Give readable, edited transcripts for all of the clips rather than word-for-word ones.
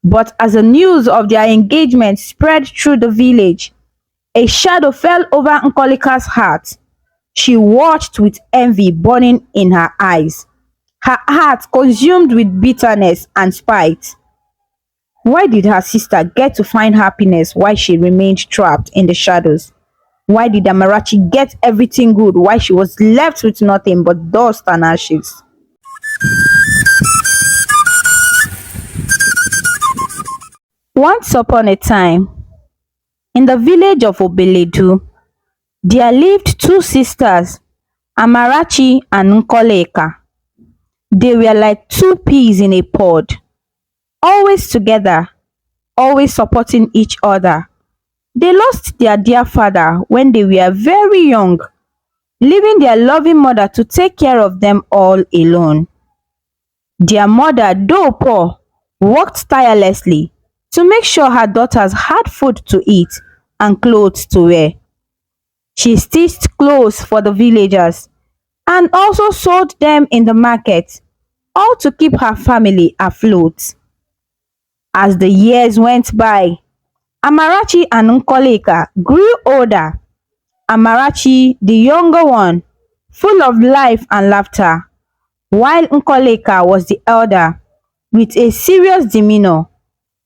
But as the news of their engagement spread through the village, a shadow fell over Nkolika's heart. She watched with envy burning in her eyes, her heart consumed with bitterness and spite. Why did her sister get to find happiness while she remained trapped in the shadows? Why did Amarachi get everything good while she was left with nothing but dust and ashes? Once upon a time, in the village of Obeledu, there lived two sisters, Amarachi and Nkolika. They were like two peas in a pod, always together, always supporting each other. They lost their dear father when they were very young, leaving their loving mother to take care of them all alone. Their mother, though poor, worked tirelessly to make sure her daughters had food to eat and clothes to wear. She stitched clothes for the villagers and also sold them in the market, all to keep her family afloat. As the years went by, Amarachi and Nkolika grew older. Amarachi, the younger one, full of life and laughter, while Nkolika was the elder, with a serious demeanor.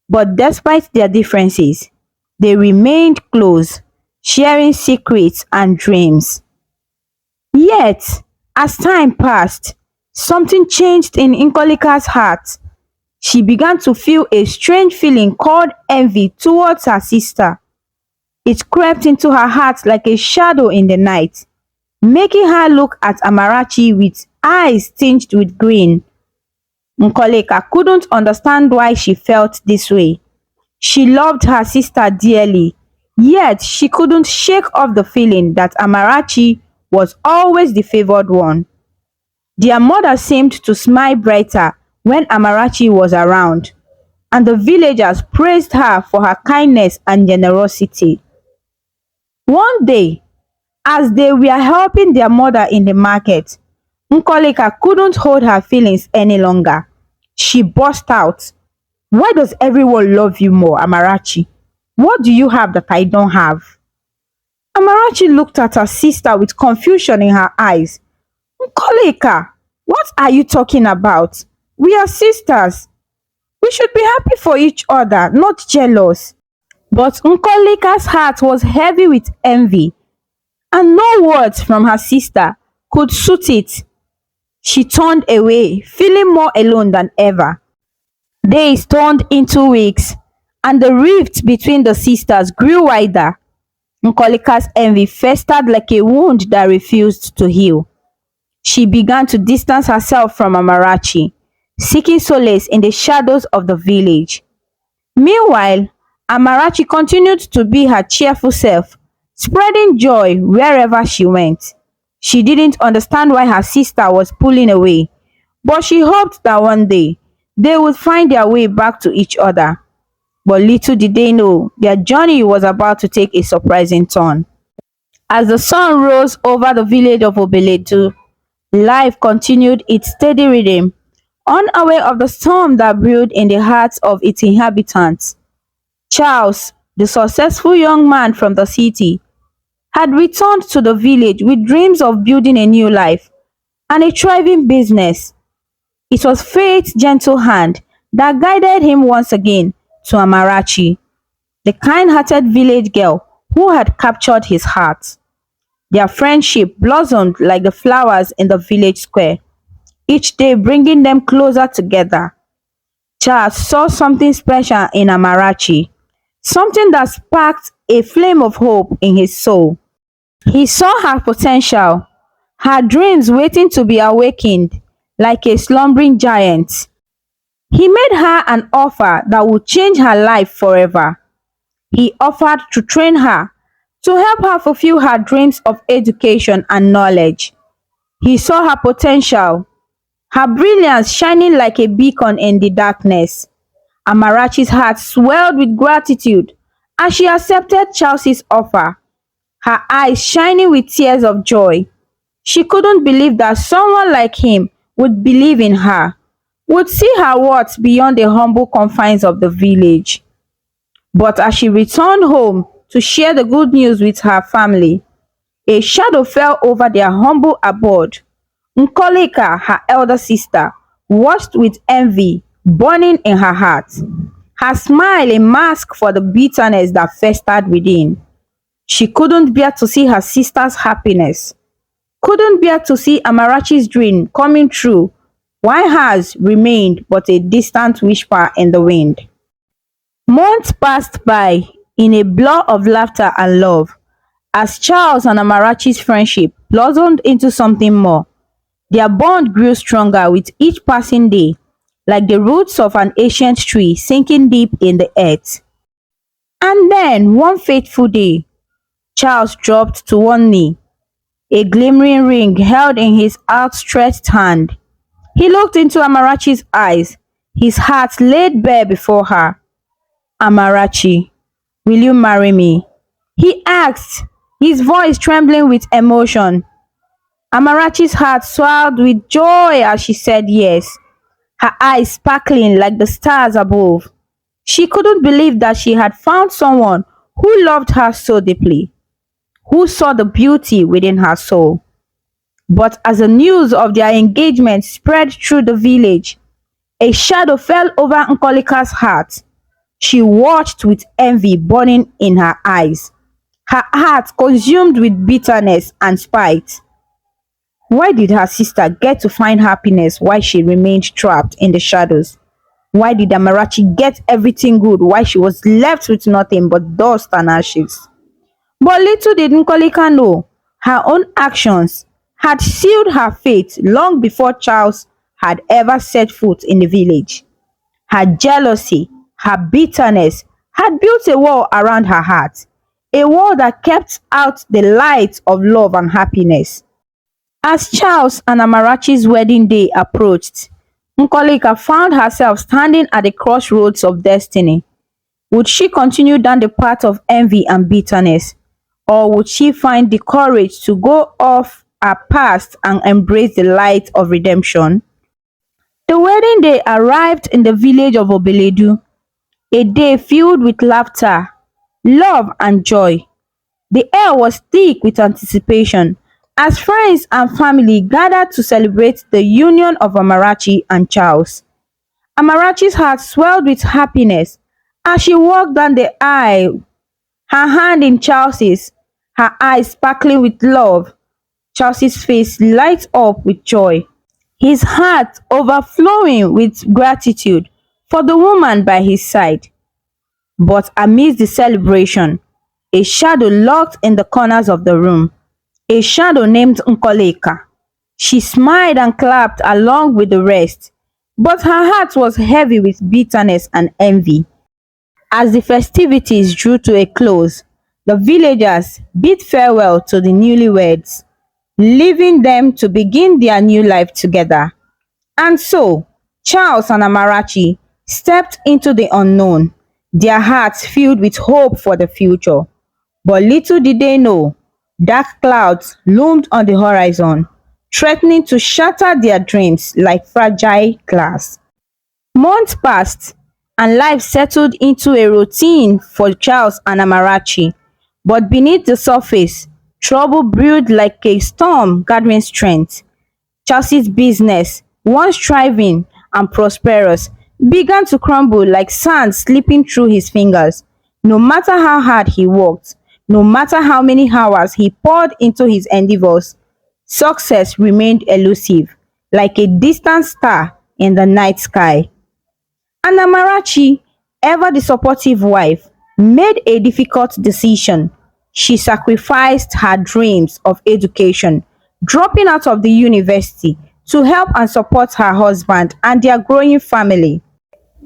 But despite their differences, they remained close, sharing secrets and dreams. Yet, as time passed, something changed in Nkolika's heart. She began to feel a strange feeling called envy towards her sister. It crept into her heart like a shadow in the night, making her look at Amarachi with eyes tinged with green. Nkolika couldn't understand why she felt this way. She loved her sister dearly, yet she couldn't shake off the feeling that Amarachi was always the favored one. Their mother seemed to smile brighter when Amarachi was around, and the villagers praised her for her kindness and generosity. One day, as they were helping their mother in the market, Nkolika couldn't hold her feelings any longer. She burst out, "Why does everyone love you more, Amarachi? What do you have that I don't have?" Amarachi looked at her sister with confusion in her eyes. "Nkolika, what are you talking about? We are sisters. We should be happy for each other, not jealous." But Nkolika's heart was heavy with envy, and no words from her sister could soothe it. She turned away, feeling more alone than ever. Days turned into weeks, and the rift between the sisters grew wider. Nkolika's envy festered like a wound that refused to heal. She began to distance herself from Amarachi, seeking solace in the shadows of the village. Meanwhile, Amarachi continued to be her cheerful self, spreading joy wherever she went. She didn't understand why her sister was pulling away, but she hoped that one day they would find their way back to each other. But little did they know, their journey was about to take a surprising turn. As the sun rose over the village of Obeledu, life continued its steady rhythm, unaware of the storm that brewed in the hearts of its inhabitants. Charles, the successful young man from the city, had returned to the village with dreams of building a new life and a thriving business. It was fate's gentle hand that guided him once again to Amarachi, the kind-hearted village girl who had captured his heart. Their friendship blossomed like the flowers in the village square, each day bringing them closer together. Charles saw something special in Amarachi, something that sparked a flame of hope in his soul. He saw her potential, her dreams waiting to be awakened like a slumbering giant. He made her an offer that would change her life forever. He offered to train her, to help her fulfill her dreams of education and knowledge. He saw her potential, her brilliance shining like a beacon in the darkness. Amarachi's heart swelled with gratitude as she accepted Chelsea's offer, her eyes shining with tears of joy. She couldn't believe that someone like him would believe in her, would see her worth beyond the humble confines of the village. But as she returned home to share the good news with her family, a shadow fell over their humble abode. Nkolika, her elder sister, watched with envy burning in her heart, her smile a mask for the bitterness that festered within. She couldn't bear to see her sister's happiness, couldn't bear to see Amarachi's dream coming true, while hers remained but a distant whisper in the wind. Months passed by in a blur of laughter and love as Charles and Amarachi's friendship blossomed into something more. Their bond grew stronger with each passing day, like the roots of an ancient tree sinking deep in the earth. And then, one fateful day, Charles dropped to one knee, a glimmering ring held in his outstretched hand. He looked into Amarachi's eyes, his heart laid bare before her. Amarachi, will you marry me? He asked, his voice trembling with emotion. Amarachi's heart swelled with joy as she said yes, her eyes sparkling like the stars above. She couldn't believe that she had found someone who loved her so deeply, who saw the beauty within her soul. But as the news of their engagement spread through the village, a shadow fell over Nkolika's heart. She watched with envy burning in her eyes, her heart consumed with bitterness and spite. Why did her sister get to find happiness while she remained trapped in the shadows? Why did Amarachi get everything good while she was left with nothing but dust and ashes? But little did Nkolika know, her own actions had sealed her fate long before Charles had ever set foot in the village. Her jealousy, her bitterness had built a wall around her heart, a wall that kept out the light of love and happiness. As Charles and Amarachi's wedding day approached, Nkolika found herself standing at the crossroads of destiny. Would she continue down the path of envy and bitterness, or would she find the courage to go off her past and embrace the light of redemption? The wedding day arrived in the village of Obeledu, a day filled with laughter, love, and joy. The air was thick with anticipation as friends and family gathered to celebrate the union of Amarachi and Charles. Amarachi's heart swelled with happiness as she walked down the aisle, her hand in Charles's, her eyes sparkling with love. Charles's face lighted up with joy, his heart overflowing with gratitude for the woman by his side. But amidst the celebration, a shadow lurked in the corners of the room, a shadow named Nkolika. She smiled and clapped along with the rest, but her heart was heavy with bitterness and envy. As the festivities drew to a close, the villagers bid farewell to the newlyweds, leaving them to begin their new life together. And so, Charles and Amarachi stepped into the unknown, their hearts filled with hope for the future. But little did they know, dark clouds loomed on the horizon, threatening to shatter their dreams like fragile glass. Months passed, and life settled into a routine for Charles and Amarachi. But beneath the surface, trouble brewed like a storm gathering strength. Charles's business, once thriving and prosperous, began to crumble like sand slipping through his fingers. No matter how hard he worked, no matter how many hours he poured into his endeavors, success remained elusive, like a distant star in the night sky. And Amarachi, ever the supportive wife, made a difficult decision. She sacrificed her dreams of education, dropping out of the university to help and support her husband and their growing family.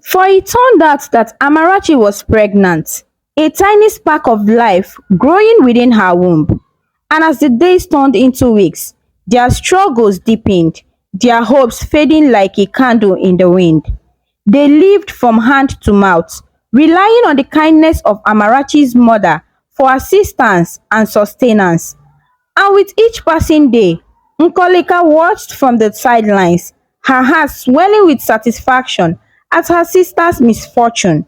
For it turned out that Amarachi was pregnant, a tiny spark of life growing within her womb. And as the days turned into weeks, their struggles deepened, their hopes fading like a candle in the wind. They lived from hand to mouth, relying on the kindness of Amarachi's mother for assistance and sustenance. And with each passing day, Nkolika watched from the sidelines, her heart swelling with satisfaction at her sister's misfortune.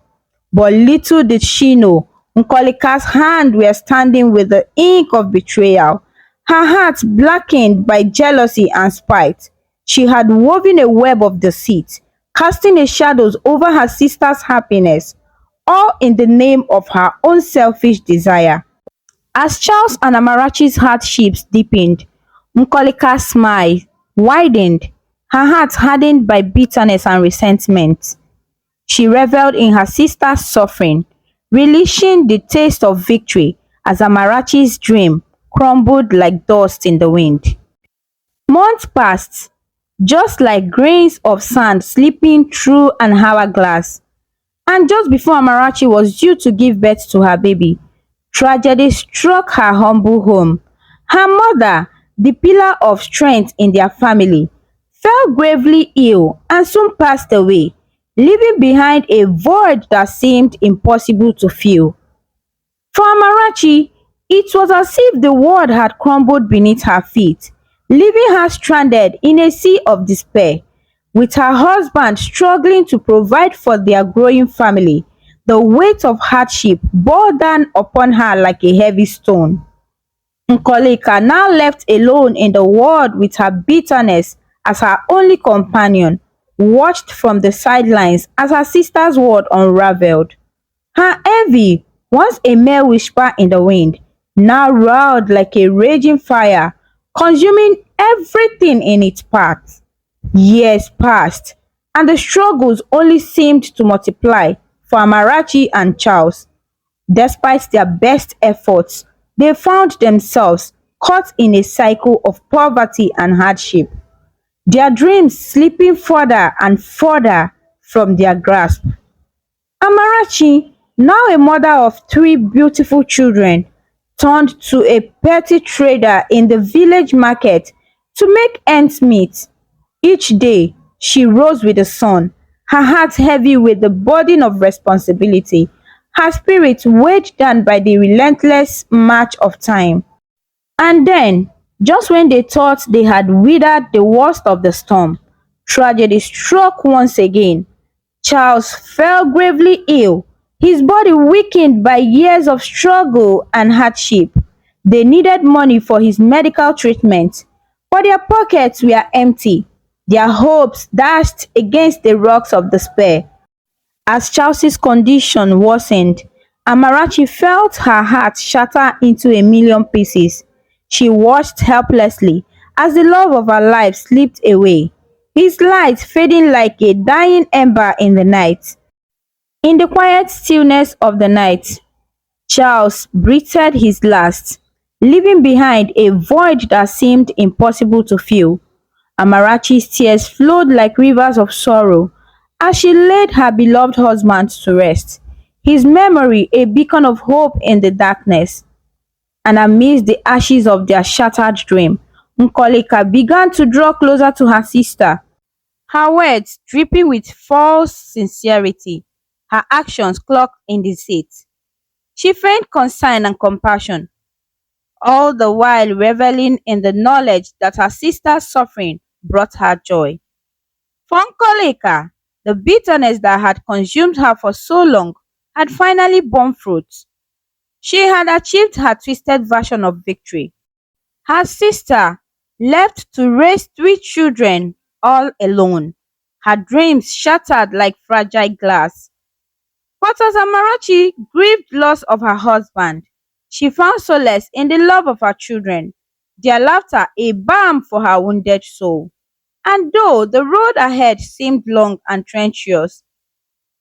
But little did she know, Nkolika's hands were standing with the ink of betrayal, her heart blackened by jealousy and spite. She had woven a web of deceit, casting a shadows over her sister's happiness, all in the name of her own selfish desire. As Charles and Amarachi's hardships deepened, Nkolika's smile widened, her heart hardened by bitterness and resentment. She reveled in her sister's suffering, relishing the taste of victory as Amarachi's dream crumbled like dust in the wind. Months passed, just like grains of sand slipping through an hourglass. And just before Amarachi was due to give birth to her baby, tragedy struck her humble home. Her mother, the pillar of strength in their family, fell gravely ill and soon passed away, leaving behind a void that seemed impossible to fill. For Amarachi, it was as if the world had crumbled beneath her feet, leaving her stranded in a sea of despair. With her husband struggling to provide for their growing family, the weight of hardship bore down upon her like a heavy stone. Nkolika, now left alone in the world with her bitterness as her only companion, watched from the sidelines as her sister's world unraveled. Her envy, once a mere whisper in the wind, now roared like a raging fire, consuming everything in its path. Years passed, and the struggles only seemed to multiply for Amarachi and Charles. Despite their best efforts, they found themselves caught in a cycle of poverty and hardship, their dreams slipping further and further from their grasp. Amarachi, now a mother of three beautiful children, turned to a petty trader in the village market to make ends meet. Each day, she rose with the sun, her heart heavy with the burden of responsibility, her spirit weighed down by the relentless march of time. And then, just when they thought they had withered the worst of the storm, tragedy struck once again. Charles fell gravely ill, his body weakened by years of struggle and hardship. They needed money for his medical treatment, but their pockets were empty, their hopes dashed against the rocks of despair. As Chelsea's condition worsened, Amarachi felt her heart shatter into a million pieces. She watched helplessly as the love of her life slipped away, his light fading like a dying ember in the night. In the quiet stillness of the night, Charles breathed his last, leaving behind a void that seemed impossible to fill. Amarachi's tears flowed like rivers of sorrow as she laid her beloved husband to rest, his memory a beacon of hope in the darkness. And amidst the ashes of their shattered dream, Nkolika began to draw closer to her sister, her words dripping with false sincerity, her actions cloaked in deceit. She feigned concern and compassion, all the while reveling in the knowledge that her sister's suffering brought her joy. For Nkolika, the bitterness that had consumed her for so long had finally borne fruit. She had achieved her twisted version of victory. Her sister, left to raise three children all alone, her dreams shattered like fragile glass. But as Amarachi grieved loss of her husband, she found solace in the love of her children, their laughter a balm for her wounded soul. And though the road ahead seemed long and treacherous,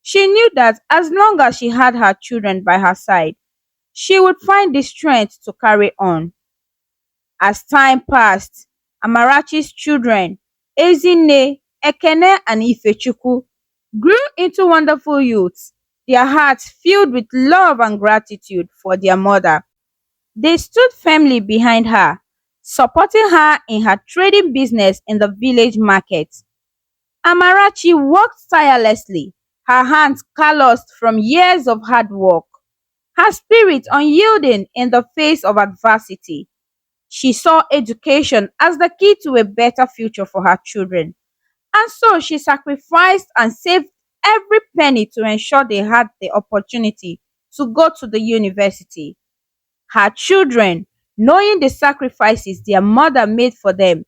she knew that as long as she had her children by her side, she would find the strength to carry on. As time passed, Amarachi's children, Ezinne, Ekene, and Ifechukwu, grew into wonderful youths, their hearts filled with love and gratitude for their mother. They stood firmly behind her, supporting her in her trading business in the village market. Amarachi worked tirelessly, her hands calloused from years of hard work, her spirit unyielding in the face of adversity. She saw education as the key to a better future for her children, And so she sacrificed and saved every penny to ensure they had the opportunity to go to the university. Her children, knowing the sacrifices their mother made for them,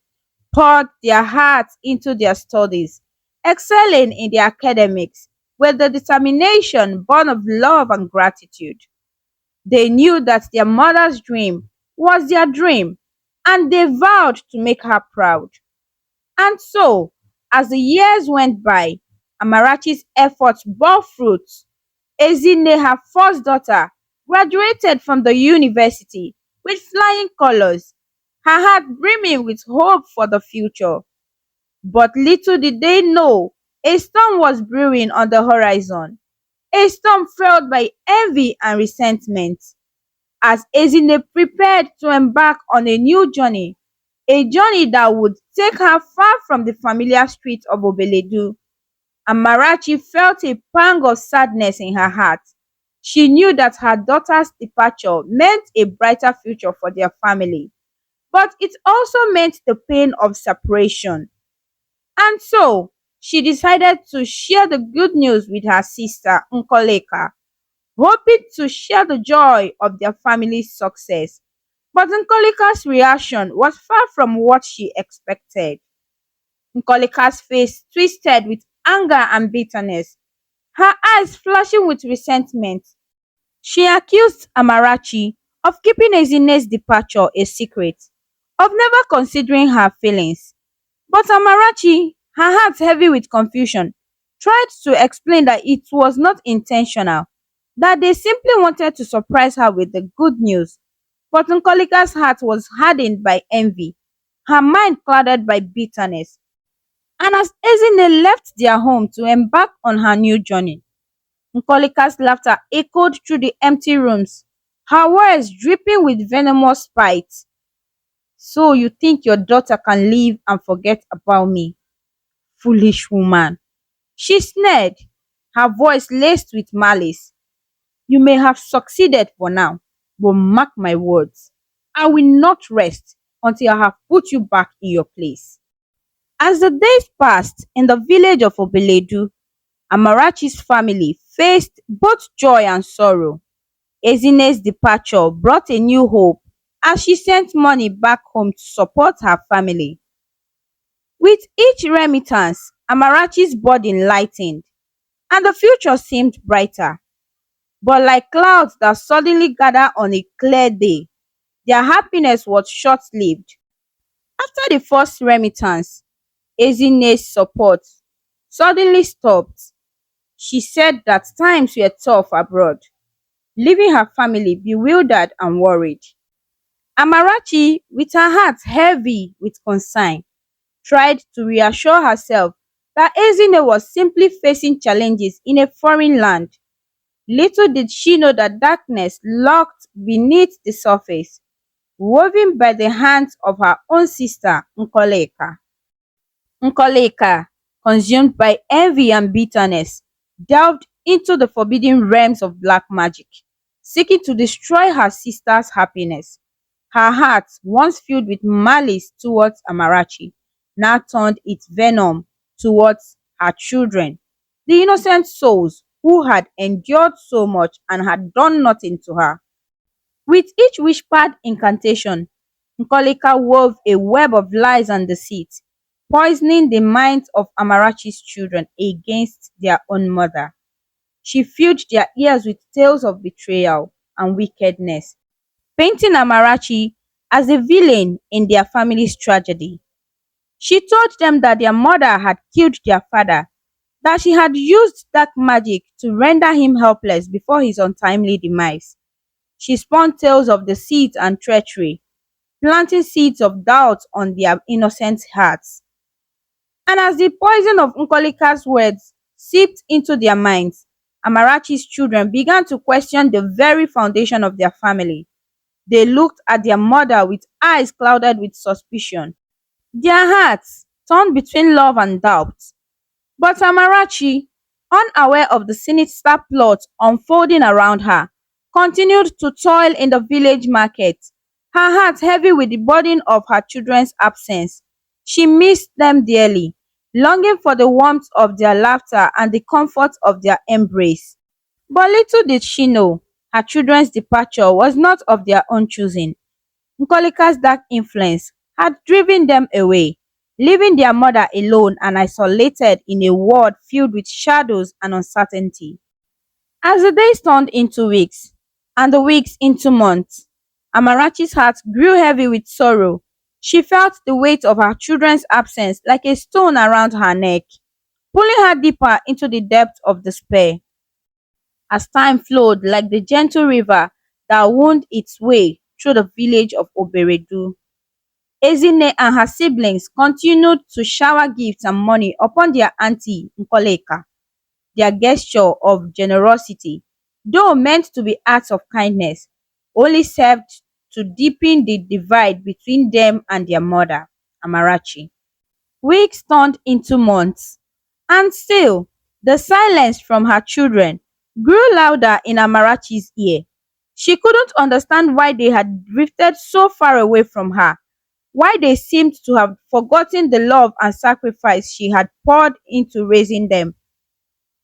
poured their hearts into their studies, excelling in their academics with the determination born of love and gratitude. They knew that their mother's dream was their dream, and they vowed to make her proud. And so, as the years went by, Amarachi's efforts bore fruit. Ezine, her first daughter, graduated from the university with flying colors, her heart brimming with hope for the future. But little did they know, a storm was brewing on the horizon, a storm fueled by envy and resentment. As Ezine prepared to embark on a journey that would take her far from the familiar streets of Obeledu, Amarachi felt a pang of sadness in her heart. She knew that her daughter's departure meant a brighter future for their family, but it also meant the pain of separation. And so, she decided to share the good news with her sister Nkolika, hoping to share the joy of their family's success. But Nkolika's reaction was far from what she expected. Nkolika's face twisted with anger and bitterness, her eyes flashing with resentment. She accused Amarachi of keeping Ezine's departure a secret, of never considering her feelings. But Amarachi, her heart heavy with confusion, tried to explain that it was not intentional, that they simply wanted to surprise her with the good news. But Nkolika's heart was hardened by envy, her mind clouded by bitterness. And as Ezine left their home to embark on her new journey, Nkolika's laughter echoed through the empty rooms, her words dripping with venomous spite. So you think your daughter can live and forget about me? Foolish woman. She sneered, her voice laced with malice. You may have succeeded for now, but mark my words, I will not rest until I have put you back in your place. As the days passed in the village of Obeledu, Amarachi's family faced both joy and sorrow. Ezine's departure brought a new hope as she sent money back home to support her family. With each remittance, Amarachi's burden lightened, and the future seemed brighter. But like clouds that suddenly gather on a clear day, their happiness was short-lived. After the first remittance, Ezine's support suddenly stopped. She said that times were tough abroad, leaving her family bewildered and worried. Amarachi, with her heart heavy with concern, tried to reassure herself that Ezine was simply facing challenges in a foreign land. Little did she know that darkness lurked beneath the surface, woven by the hands of her own sister Nkolika. Nkolika, consumed by envy and bitterness, delved into the forbidden realms of black magic, seeking to destroy her sister's happiness. Her heart, once filled with malice towards Amarachi, now turned its venom towards her children, the innocent souls who had endured so much and had done nothing to her. With each whispered incantation, Nkolika wove a web of lies and deceit, poisoning the minds of Amarachi's children against their own mother. She filled their ears with tales of betrayal and wickedness, painting Amarachi as a villain in their family's tragedy. She told them that their mother had killed their father, that she had used dark magic to render him helpless before his untimely demise. She spun tales of deceit and treachery, planting seeds of doubt on their innocent hearts. And as the poison of Nkolika's words seeped into their minds, Amarachi's children began to question the very foundation of their family. They looked at their mother with eyes clouded with suspicion, their hearts torn between love and doubt. But Amarachi, unaware of the sinister plot unfolding around her, continued to toil in the village market, her heart heavy with the burden of her children's absence. She missed them dearly, longing for the warmth of their laughter and the comfort of their embrace. But little did she know, her children's departure was not of their own choosing. Nkolika's dark influence had driven them away, leaving their mother alone and isolated in a world filled with shadows and uncertainty. As the days turned into weeks, and the weeks into months, Amarachi's heart grew heavy with sorrow. She felt the weight of her children's absence like a stone around her neck, pulling her deeper into the depth of despair. As time flowed like the gentle river that wound its way through the village of Oberedu, Ezine and her siblings continued to shower gifts and money upon their auntie Nkoleka. Their gesture of generosity, though meant to be acts of kindness, only served to deepen the divide between them and their mother, Amarachi. Weeks turned into months, and still the silence from her children grew louder in Amarachi's ear. She couldn't understand why they had drifted so far away from her, why they seemed to have forgotten the love and sacrifice she had poured into raising them.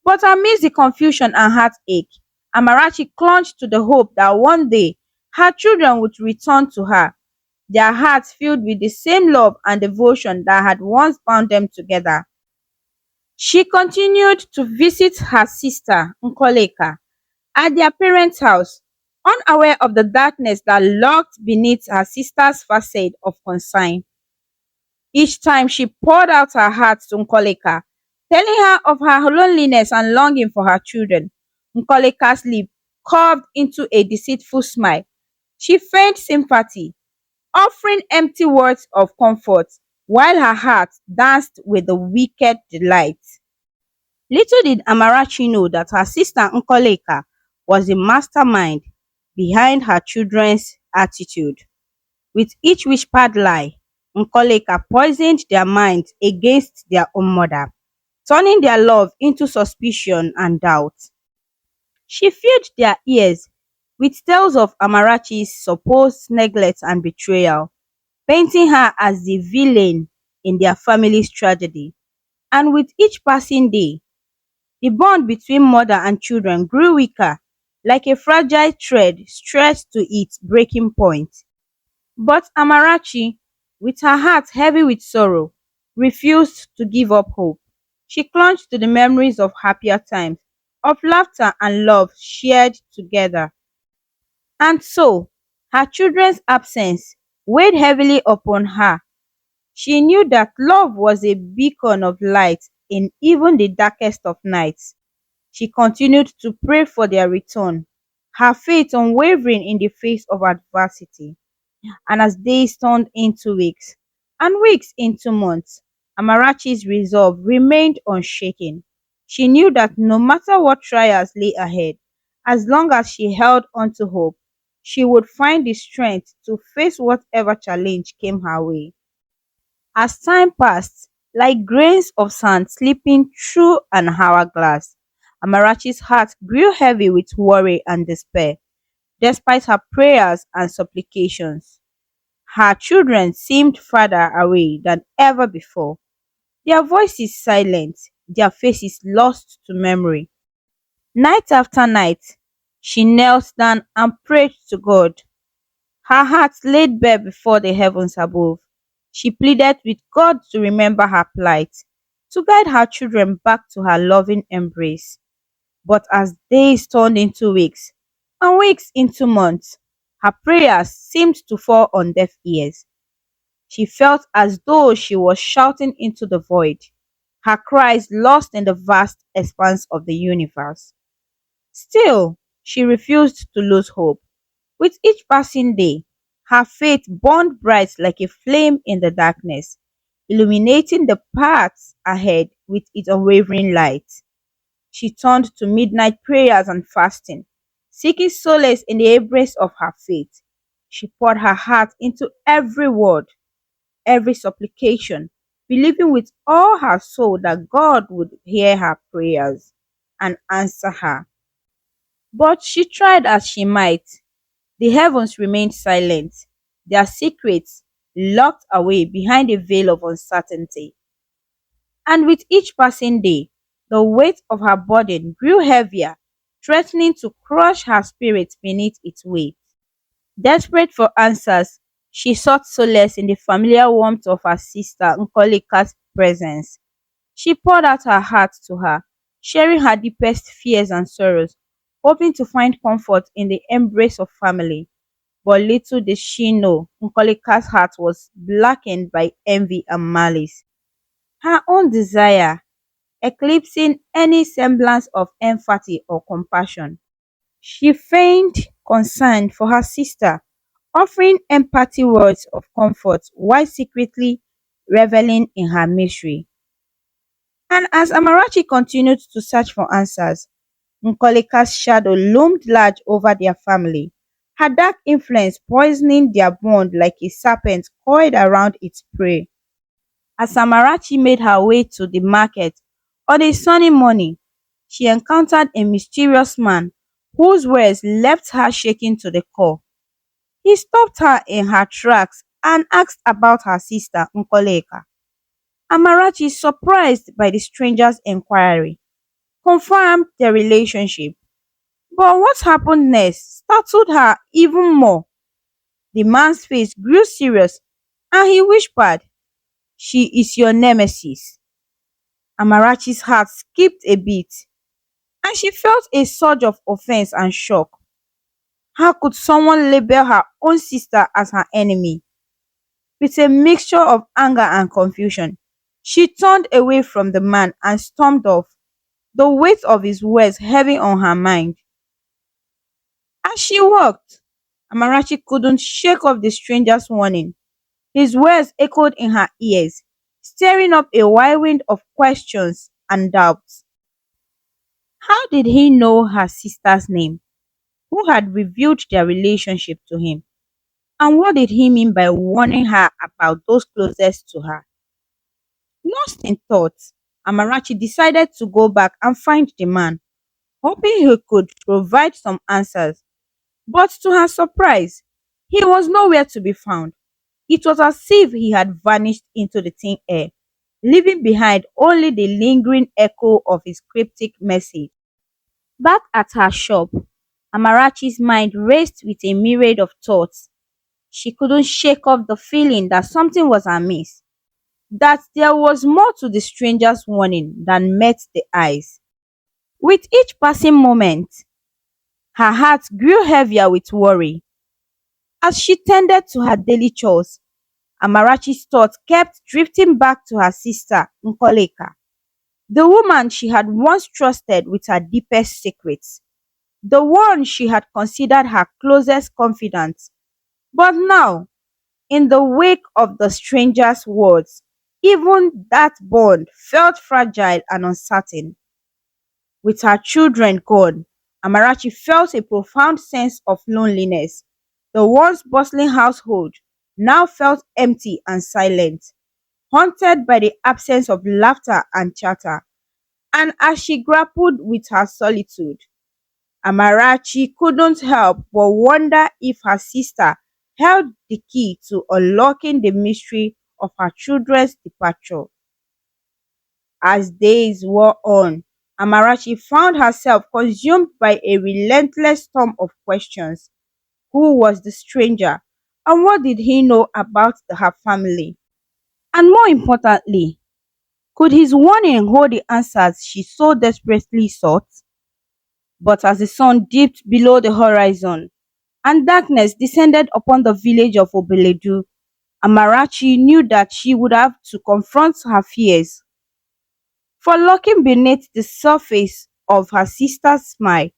But amidst the confusion and heartache, Amarachi clung to the hope that one day her children would return to her, their hearts filled with the same love and devotion that had once bound them together. She continued to visit her sister Nkoleka at their parents' house, unaware of the darkness that lurked beneath her sister's facade of concern. Each time she poured out her heart to Nkoleka, telling her of her loneliness and longing for her children. Nkoleka's lip curved into a deceitful smile. She feigned sympathy, offering empty words of comfort, while her heart danced with the wicked delight. Little did Amarachi know that her sister Nkoleka was the mastermind behind her children's attitude. With each whispered lie, Nkoleka poisoned their minds against their own mother, turning their love into suspicion and doubt. She filled their ears with tales of Amarachi's supposed neglect and betrayal, painting her as the villain in their family's tragedy. And with each passing day, the bond between mother and children grew weaker, like a fragile thread stretched to its breaking point. But Amarachi, with her heart heavy with sorrow, refused to give up hope. She clung to the memories of happier times, of laughter and love shared together. And so, her children's absence weighed heavily upon her. She knew that love was a beacon of light in even the darkest of nights. She continued to pray for their return, her faith unwavering in the face of adversity. And as days turned into weeks, and weeks into months, Amarachi's resolve remained unshaken. She knew that no matter what trials lay ahead, as long as she held on to hope, she would find the strength to face whatever challenge came her way. As time passed, like grains of sand slipping through an hourglass, Amarachi's heart grew heavy with worry and despair, despite her prayers and supplications. Her children seemed farther away than ever before, their voices silent, their faces lost to memory. Night after night, she knelt down and prayed to God, her heart laid bare before the heavens above. She pleaded with God to remember her plight, to guide her children back to her loving embrace. But as days turned into weeks, and weeks into months, her prayers seemed to fall on deaf ears. She felt as though she was shouting into the void, her cries lost in the vast expanse of the universe. Still, she refused to lose hope. With each passing day, her faith burned bright like a flame in the darkness, illuminating the paths ahead with its unwavering light. She turned to midnight prayers and fasting, seeking solace in the embrace of her faith. She poured her heart into every word, every supplication, believing with all her soul that God would hear her prayers and answer her. But she tried as she might. The heavens remained silent, their secrets locked away behind a veil of uncertainty. And with each passing day, the weight of her burden grew heavier, threatening to crush her spirit beneath its weight. Desperate for answers, she sought solace in the familiar warmth of her sister Nkolika's presence. She poured out her heart to her, sharing her deepest fears and sorrows, hoping to find comfort in the embrace of family. But little did she know, Nkolika's heart was blackened by envy and malice. Her own desire, eclipsing any semblance of empathy or compassion. She feigned concern for her sister, offering empathy words of comfort while secretly reveling in her misery. And as Amarachi continued to search for answers, Nkolika's shadow loomed large over their family, her dark influence poisoning their bond like a serpent coiled around its prey. As Amarachi made her way to the market on a sunny morning, she encountered a mysterious man whose words left her shaking to the core. He stopped her in her tracks and asked about her sister Nkoleka. Amarachi, surprised by the stranger's inquiry, confirmed their relationship. But what happened next startled her even more. The man's face grew serious and he whispered, "She is your nemesis." Amarachi's heart skipped a beat and she felt a surge of offense and shock. How could someone label her own sister as her enemy? With a mixture of anger and confusion, she turned away from the man and stormed off, the weight of his words heavy on her mind. As she walked, Amarachi couldn't shake off the stranger's warning. His words echoed in her ears, stirring up a whirlwind of questions and doubts. How did he know her sister's name? Who had revealed their relationship to him? And what did he mean by warning her about those closest to her? Lost in thought, Amarachi decided to go back and find the man, hoping he could provide some answers. But to her surprise, he was nowhere to be found. It was as if he had vanished into the thin air, leaving behind only the lingering echo of his cryptic message. Back at her shop, Amarachi's mind raced with a myriad of thoughts. She couldn't shake off the feeling that something was amiss, that there was more to the stranger's warning than met the eyes. With each passing moment, her heart grew heavier with worry. As she tended to her daily chores, Amarachi's thoughts kept drifting back to her sister Nkoleka, the woman she had once trusted with her deepest secrets, the one she had considered her closest confidant. But now, in the wake of the stranger's words, even that bond felt fragile and uncertain. With her children gone, Amarachi felt a profound sense of loneliness. The once bustling household now felt empty and silent, haunted by the absence of laughter and chatter. And as she grappled with her solitude, Amarachi couldn't help but wonder if her sister held the key to unlocking the mystery of her children's departure. As days wore on, Amarachi found herself consumed by a relentless storm of questions. Who was the stranger? And what did he know about her family? And more importantly, could his warning hold the answers she so desperately sought? But as the sun dipped below the horizon and darkness descended upon the village of Obeledu, Amarachi knew that she would have to confront her fears. For lurking beneath the surface of her sister's smile,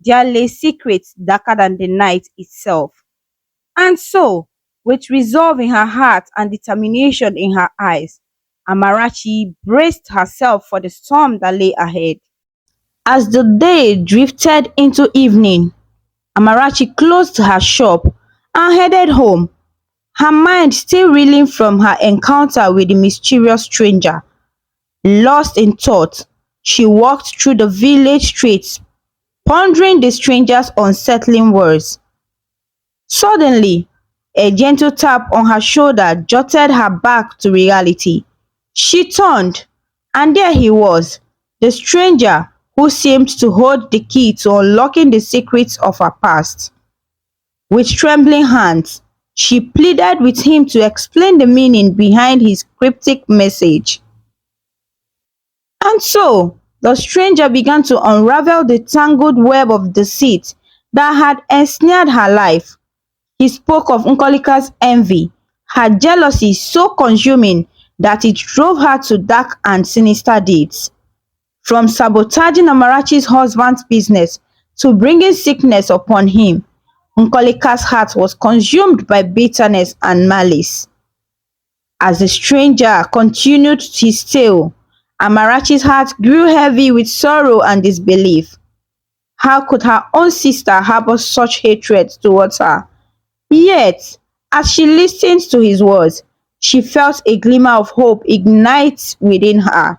there lay secrets darker than the night itself. And so, with resolve in her heart and determination in her eyes, Amarachi braced herself for the storm that lay ahead. As the day drifted into evening, Amarachi closed her shop and headed home, her mind still reeling from her encounter with the mysterious stranger. Lost in thought, she walked through the village streets, pondering the stranger's unsettling words. Suddenly, a gentle tap on her shoulder jolted her back to reality. She turned, And there he was, the stranger who seemed to hold the key to unlocking the secrets of her past. With trembling hands, she pleaded with him to explain the meaning behind his cryptic message. And so, the stranger began to unravel the tangled web of deceit that had ensnared her life. He spoke of Nkolika's envy, her jealousy so consuming that it drove her to dark and sinister deeds. From sabotaging Amarachi's husband's business to bringing sickness upon him, Nkolika's heart was consumed by bitterness and malice. As the stranger continued his tale, Amarachi's heart grew heavy with sorrow and disbelief. How could her own sister harbor such hatred towards her? Yet, as she listened to his words, she felt a glimmer of hope ignite within her.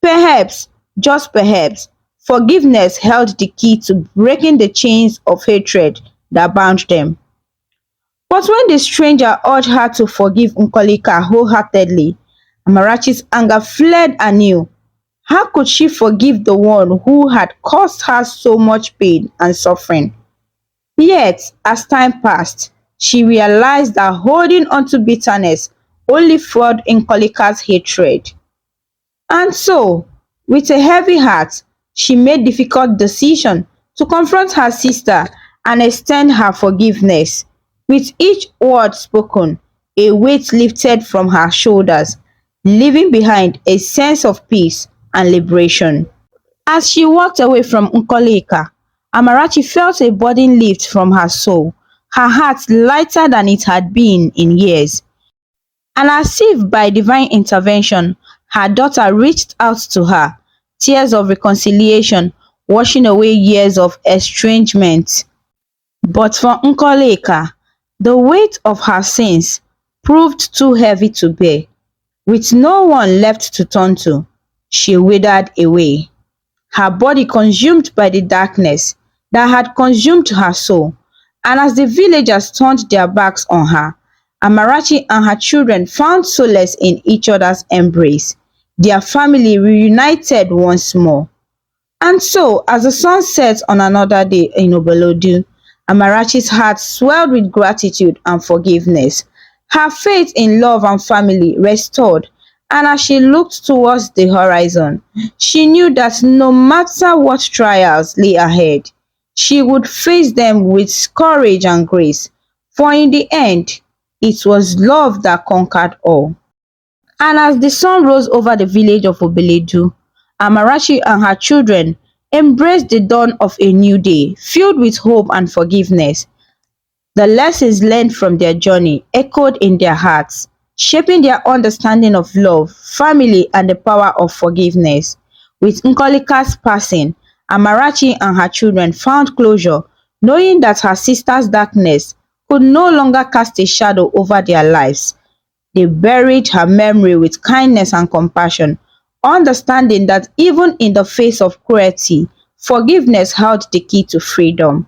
Perhaps, just perhaps, forgiveness held the key to breaking the chains of hatred that bound them. But when the stranger urged her to forgive Nkolika wholeheartedly, Amarachi's anger fled anew. How could she forgive the one who had caused her so much pain and suffering? Yet, as time passed, she realized that holding onto bitterness only fueled Nkolika's hatred. And so, with a heavy heart, she made difficult decision to confront her sister and extend her forgiveness. With each word spoken, a weight lifted from her shoulders, leaving behind a sense of peace and liberation. As she walked away from Nkolika, Amarachi felt a burden lift from her soul, her heart lighter than it had been in years. And as if by divine intervention, her daughter reached out to her, tears of reconciliation washing away years of estrangement. But for Nkolika, the weight of her sins proved too heavy to bear. With no one left to turn to, she withered away, her body consumed by the darkness that had consumed her soul. And as the villagers turned their backs on her, Amarachi and her children found solace in each other's embrace, their family reunited once more. And so, as the sun set on another day in Obelodu, Amarachi's heart swelled with gratitude and forgiveness, her faith in love and family restored, and as she looked towards the horizon, she knew that no matter what trials lay ahead, she would face them with courage and grace, for in the end, it was love that conquered all. And as the sun rose over the village of Obeledu, Amarachi and her children embraced the dawn of a new day, filled with hope and forgiveness. The lessons learned from their journey echoed in their hearts, shaping their understanding of love, family, and the power of forgiveness. With Nkolika's passing, Amarachi and her children found closure, knowing that her sister's darkness could no longer cast a shadow over their lives. They buried her memory with kindness and compassion, understanding that even in the face of cruelty, forgiveness held the key to freedom.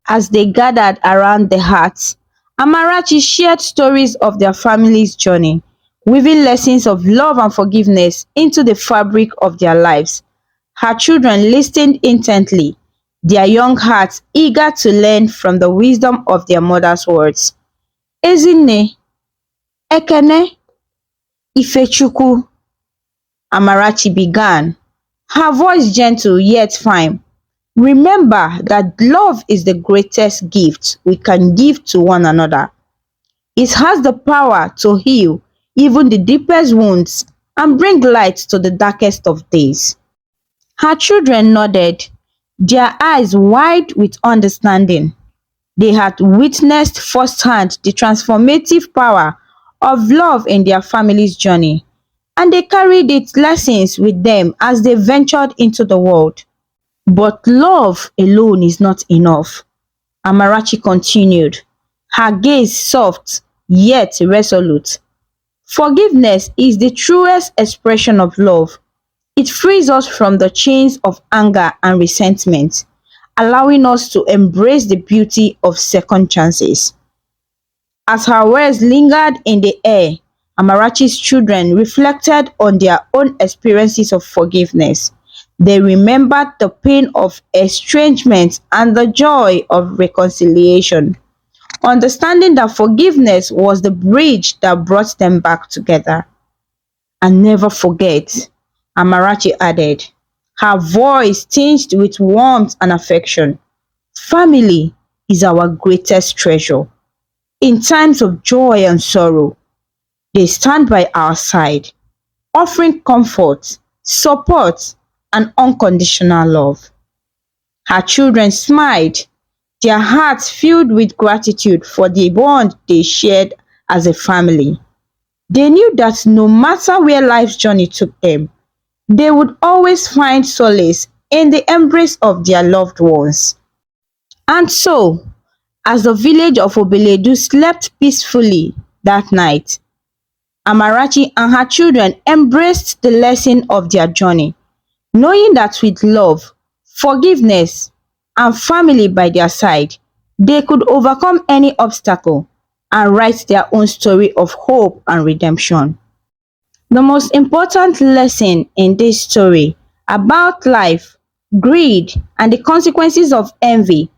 As they gathered around the hearth, Amarachi shared stories of their family's journey, weaving lessons of love and forgiveness into the fabric of their lives. Her children listened intently, their young hearts eager to learn from the wisdom of their mother's words. Ezinne, Ekene, Ifechukwu, Amarachi began, her voice gentle yet firm. Remember that love is the greatest gift we can give to one another. It has the power to heal even the deepest wounds and bring light to the darkest of days. Her children nodded, their eyes wide with understanding. They had witnessed firsthand the transformative power of love in their family's journey, and they carried its lessons with them as they ventured into the world. But love alone is not enough, Amarachi continued, her gaze soft yet resolute. Forgiveness is the truest expression of love. It frees us from the chains of anger and resentment, allowing us to embrace the beauty of second chances. As her words lingered in the air, Amarachi's children reflected on their own experiences of forgiveness. They remembered the pain of estrangement and the joy of reconciliation, understanding that forgiveness was the bridge that brought them back together. And never forget, Amarachi added, her voice tinged with warmth and affection. Family is our greatest treasure. In times of joy and sorrow, they stand by our side, offering comfort, support, and unconditional love. Her children smiled, their hearts filled with gratitude for the bond they shared as a family. They knew that no matter where life's journey took them, they would always find solace in the embrace of their loved ones. And so, as the village of Obeledu slept peacefully that night, Amarachi and her children embraced the lesson of their journey, knowing that with love, forgiveness, and family by their side, they could overcome any obstacle and write their own story of hope and redemption. The most important lesson in this story about life, greed, and the consequences of envy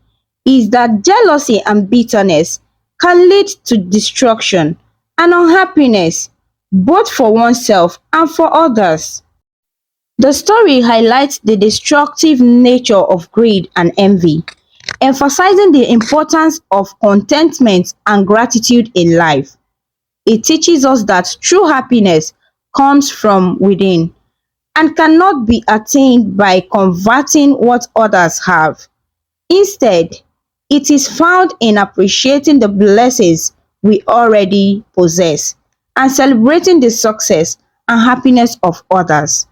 is that jealousy and bitterness can lead to destruction and unhappiness, both for oneself and for others. The story highlights the destructive nature of greed and envy, emphasizing the importance of contentment and gratitude in life. It teaches us that true happiness comes from within and cannot be attained by converting what others have. Instead, it is found in appreciating the blessings we already possess and celebrating the success and happiness of others.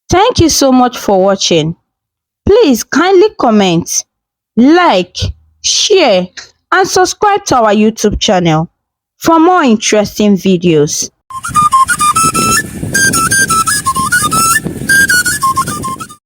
Thank you so much for watching. Please kindly comment, like, share, and subscribe to our YouTube channel for more interesting videos.